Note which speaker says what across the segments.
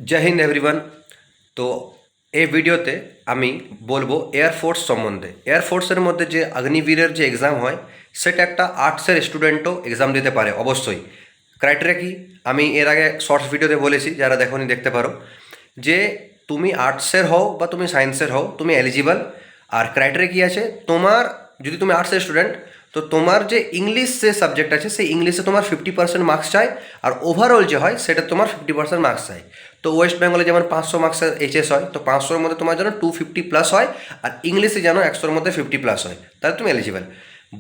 Speaker 1: জয় Hind everyone. তো এই ভিডিওতে আমি বলবো এয়ারফোর্স সম্বন্ধে। এয়ারফোর্সের মধ্যে যে অগ্নিবীরের যে এক্সাম হয় সেটা একটা আর্টসের স্টুডেন্টও এক্সাম দিতে পারে অবশ্যই। ক্রাইটেরিয়া কি আমি এর আগে শর্টস ভিডিওতে বলেছি, যারা দেখোনি দেখতে পারো, যে তুমি আর্টসের হও বা তুমি সায়েন্সের হও তুমি এলিজিবল। আর ক্রাইটেরিয়া কী আছে তোমার, যদি তুমি আর্টসের স্টুডেন্ট তো তোমার যে ইংলিশ যে সাবজেক্ট আছে সেই ইংলিশে তোমার 50% মার্কস চাই, আর ওভারঅল যে হয় সেটা তোমার 50% মার্কস চাই। তো ওয়েস্ট বেঙ্গলে যেমন 500 মার্কসের এইচএস হয়, তো 500-র মধ্যে তোমার যেন 250 প্লাস হয়, আর ইংলিশে যেন 100-র মধ্যে 50 প্লাস হয়, তাহলে তুমি এলিজিবল।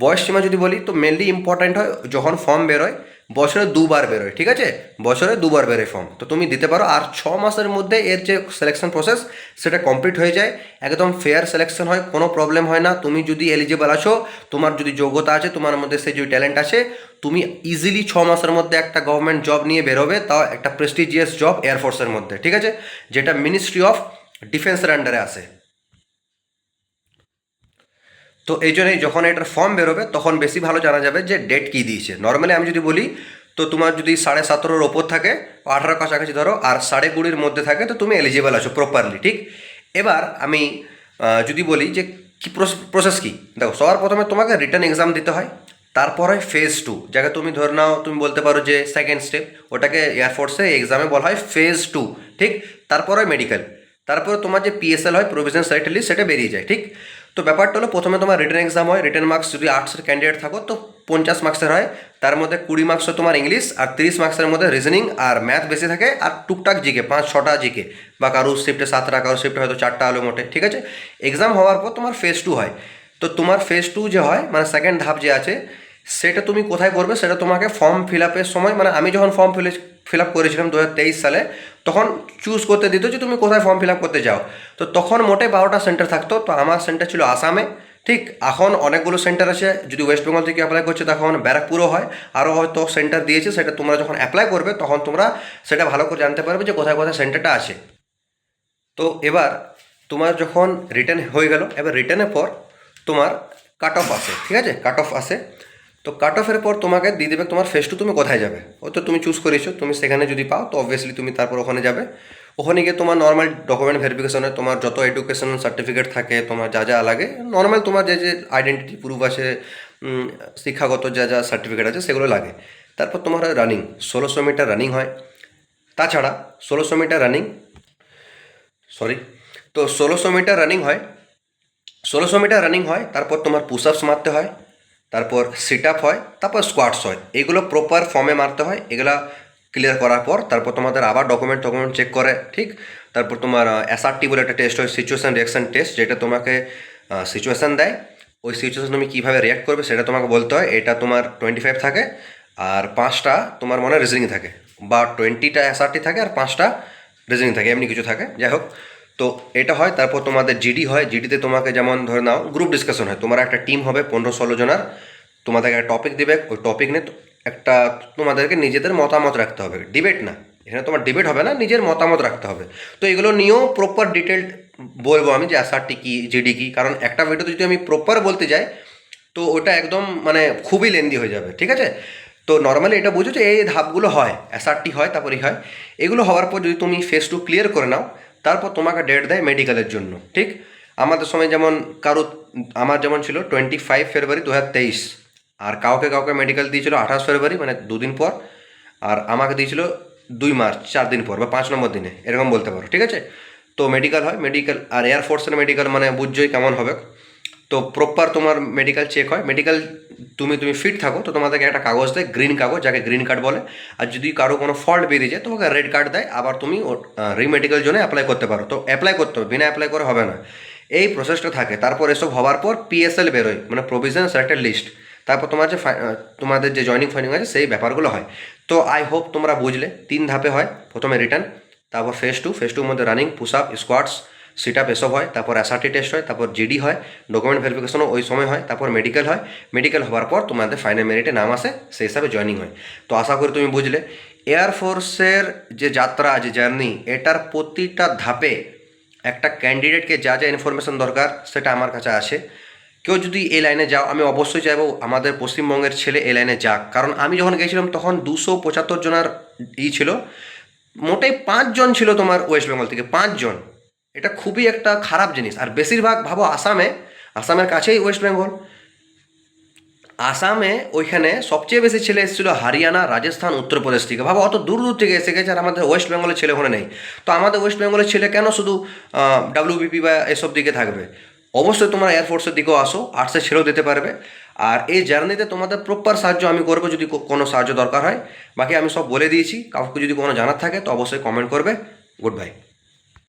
Speaker 1: বয়স সীমা যদি বলি তো মেনলি ইম্পর্ট্যান্ট হয় যখন ফর্ম বেরোয়, বছরে দুবার বেরোয়, ঠিক আছে, বছরে দুবার বেরোয় ফর্ম, তো তুমি দিতে পারো। আর 6 মাসের মধ্যে এর যে সিলেকশন প্রসেস সেটা কমপ্লিট হয়ে যায়, একদম ফেয়ার সিলেকশন হয়, কোনো প্রবলেম হয় না। তুমি যদি এলিজিবল আছো, তোমার যদি যোগ্যতা আছে, তোমার মধ্যে সেই যে ট্যালেন্ট আছে, তুমি ইজিলি 6 মাসের মধ্যে একটা গভর্নমেন্ট জব নিয়ে বেরোবে, তাও একটা প্রেস্টিজিয়াস জব এয়ারফোর্সের মধ্যে, ঠিক আছে, যেটা মিনিস্ট্রি অফ ডিফেন্সের আন্ডারে আসে। তো এই জন্যই যখন এটার ফর্ম বেরোবে তখন বেশি ভালো জানা যাবে যে ডেট কী দিয়েছে। নর্মালি আমি যদি বলি তো তোমার যদি 17.5-র ওপর থাকে, 18 কাছাকাছি ধরো, আর 20.5-র মধ্যে থাকে, তো তুমি এলিজিবল আছো প্রপারলি, ঠিক। এবার আমি যদি বলি যে কী প্রসেস কী, দেখো সবার প্রথমে তোমাকে রিটার্ন এক্সাম দিতে হয়, তারপর হয় ফেজ 2, যাকে তুমি ধরে নাও তুমি বলতে পারো যে সেকেন্ড স্টেপ, ওটাকে এয়ারফোর্সে এক্সামে বলা হয় ফেজ 2, ঠিক। তারপর হয় মেডিকেল, তারপরে তোমার যে পিএসএল হয় প্রভিশন সিলেক্টেড লিস্ট, সেটা বেরিয়ে যায়, ঠিক। তো ব্যাপারটা হলো প্রথমে তোমার রিটার্ন এক্সাম হয়, রিটার্ন মার্কস যদি আর্টসের ক্যান্ডিডেট থাকো তো 50 মার্কসের হয়, তার মধ্যে 20 মার্কস হয় তোমার ইংলিশ, আর 30 মার্কসের মধ্যে রিজনিং আর ম্যাথ বেশি থাকে, আর টুকটাক জিকে 5-6টা জিকে, বা কারো শিফটে 7টা, কারো শিফটে হয়তো 4টা আলো মোটে, ঠিক আছে। এক্সাম হওয়ার পর তোমার ফেজ 2 হয়। তো তোমার ফেজ 2 যে হয় মানে সেকেন্ড ধাপ যে আছে, সেটা তুমি কোথায় করবে সেটা তোমাকে ফর্ম ফিল আপের সময়, মানে আমি যখন ফর্ম ফিল আপ করেছিলাম 2023 সালে, তখন চুজ করতে দিত যে তুমি কোথায় ফর্ম ফিল আপ করতে যাও। তো তখন মোটে 12টা সেন্টার থাকতো, তো আমার সেন্টার ছিল আসামে, ঠিক। এখন অনেকগুলো সেন্টার আছে, যদি ওয়েস্ট বেঙ্গল থেকে অ্যাপ্লাই করছো তখন ব্যারাকপুরও হয়, আরও হয়তো সেন্টার দিয়েছে, সেটা তোমরা যখন অ্যাপ্লাই করবে তখন তোমরা সেটা ভালো করে জানতে পারবে যে কোথায় কোথায় সেন্টারটা আছে। তো এবার তোমার যখন রিটার্ন হয়ে গেল, এবার রিটার্নের পর তোমার কাট অফ আসে, ঠিক আছে, কাট অফ আসে। তো কাট অফের পর তোমাকে দিয়ে দেবে তোমার ফেজ 2 তুমি কোথায় যাবে, ও তো তুমি চুজ করেছো, তুমি সেখানে যদি পাও তো অবভিয়াসলি তুমি তারপর ওখানে যাবে। ওখানে গিয়ে তোমার নর্মাল ডকুমেন্ট ভেরিফিকেশনে তোমার যত এডুকেশন সার্টিফিকেট থাকে, তোমার যা যা লাগে নর্মাল, তোমার যে যে আইডেন্টিটি প্রুফ আছে, শিক্ষাগত যা যা সার্টিফিকেট আছে সেগুলো লাগে। তারপর তোমার হয় রানিং, 1600 মিটার রানিং হয়। তাছাড়া 1600 মিটার রানিং, সরি, তো 1600 মিটার রানিং হয়, 1600 মিটার রানিং হয়, তারপর তোমার পুশ আপস মারতে হয়, তারপর সিট আপ হয়, তারপর স্কোয়াটস হয়, এগুলো প্রপার ফর্মে মারতে হয়। এগুলা ক্লিয়ার করার পর তারপর তোমাদের আবার ডকুমেন্ট চেক করে, ঠিক। তারপর তোমার এসআরটি বলে একটা টেস্ট হয়, সিচুয়েশান রিয়াকশান টেস্ট, যেটা তোমাকে সিচুয়েশান দেয়, ওই সিচুয়েশান তুমি কীভাবে রিয়াক্ট করবে সেটা তোমাকে বলতে হয়। এটা তোমার 25 থাকে, আর 5টা তোমার মনে হয় রিজনিং থাকে, বা 20টা এসআরটি থাকে আর 5টা রিজনিং থাকে, এমনি কিছু থাকে, যাই হোক। তো এটা হয়, তারপর তোমাদের জিডি হয়, জিডিতে তোমাকে যেমন ধরে নাও গ্রুপ ডিসকাশন হয়, তোমার একটা টিম হবে 15-16 জনের, তোমাদেরকে একটা টপিক দেবে, ওই টপিক নিয়ে একটা তোমাদেরকে নিজেদের মতামত রাখতে হবে, ডিবেট না, এখানে তোমার ডিবেট হবে না, নিজের মতামত রাখতে হবে। তো এগুলো নিয়েও প্রপার ডিটেলড বলবো আমি যে এসআরটি কী, জিডি কী, কারণ একটা ভিডিওতে যদি আমি প্রপার বলতে যাই তো ওটা একদম মানে খুবই লেন্দি হয়ে যাবে, ঠিক আছে। তো নর্মালি এটা বুঝো যে এই ধাপগুলো হয়, এসআরটি হয়, তারপরেই হয়। এগুলো হওয়ার পর যদি তুমি ফেজ 2 ক্লিয়ার করে নাও, তারপর তোমাকে ডেট দেয় মেডিকেলের জন্য, ঠিক। আমাদের সময় যেমন কারো, আমার যেমন ছিল 25 ফেব্রুয়ারি 2023, আর কাউকে কাউকে মেডিকেল দিয়েছিল 28 ফেব্রুয়ারি, মানে দুদিন পর, আর আমাকে দিয়েছিল 2 মার্চ, 4 দিন পর বা 5 নম্বর দিনে, এরকম বলতে পারো, ঠিক আছে। তো মেডিকেল হয়, মেডিকেল আর এয়ারফোর্সের মেডিকেল মানে বুঝছোই কেমন হবে। তো প্রপার তোমার মেডিকেল চেক হয়, মেডিকেল তুমি ফিট থাকো তো তোমাদেরকে একটা কাগজ দেয়, গ্রিন কাগজ, যাকে গ্রিন কার্ড বলে। আর যদি কারো কোনো ফল্ট বেরিয়ে যায় তোমাকে রেড কার্ড দেয়, আবার তুমি রিমেডিকেল জন্য অ্যাপ্লাই করতে পারো। তো অ্যাপ্লাই করতে হবে, বিনা অ্যাপ্লাই করে হবে না, এই প্রসেসটা থাকে। তারপর এসব হওয়ার পর পিএসএল বেরোয়, মানে প্রভিশন সিলেক্টেড লিস্ট, তারপর তোমার যে তোমাদের যে জয়নিং ফয়নিং আছে সেই ব্যাপারগুলো হয়। তো আই হোপ তোমরা বুঝলে, 3 ধাপে হয়, প্রথমে রিটার্ন, তারপর ফেজ 2 মধ্যে running, push up, squats, sit up এসব হয়, তারপর এসআরটি টেস্ট হয়, তারপর জিডি হয়, ডকুমেন্ট ভেরিফিকেশনও ওই সময় হয়, তারপর মেডিকেল হয়। মেডিকেল হওয়ার পর তোমাদের ফাইনাল মেরিটে নাম আসে, সেই হিসাবে জয়নিং হয়। তো আশা করি তুমি বুঝলে এয়ারফোর্সের যে যাত্রা, যে জার্নি, এটার প্রতিটা ধাপে একটা ক্যান্ডিডেটকে যা যা ইনফরমেশন দরকার সেটা আমার কাছে আছে। কেউ যদি এই লাইনে যাও, আমি অবশ্যই চাইবো আমাদের পশ্চিমবঙ্গের ছেলে এই লাইনে যাক, কারণ আমি যখন গেছিলাম তখন 275 জনের ছিল, মোটেই 5 জন ছিল তোমার ওয়েস্ট বেঙ্গল থেকে, 5 জন। এটা খুবই একটা খারাপ জিনিস। আর বেশিরভাগ ভাবো আসামের কাছেই ওয়েস্ট বেঙ্গল, আসামে ওইখানে সবচেয়ে বেশি ছেলে এসেছিল হরিয়ানা, রাজস্থান, উত্তরপ্রদেশ থেকে। ভাবো অত দূর দূর থেকে এসে গেছে, আর আমাদের ওয়েস্ট বেঙ্গলের ছেলে ওখানে নেই। তো আমাদের ওয়েস্ট বেঙ্গলের ছেলে কেন শুধু ডাব্লিউবিপি বা এসব দিকে থাকবে? অবশ্যই তোমরা এয়ারফোর্সের দিকেও আসো, আর্টসের ছেলেও দিতে পারবে। আর এই জার্নিতে তোমাদের প্রপার সাহায্য আমি করবো যদি কোনো সাহায্য দরকার হয়। বাকি আমি সব বলে দিয়েছি, কাউকে যদি কোনো জানার থাকে তো অবশ্যই কমেন্ট করবে। Good bye.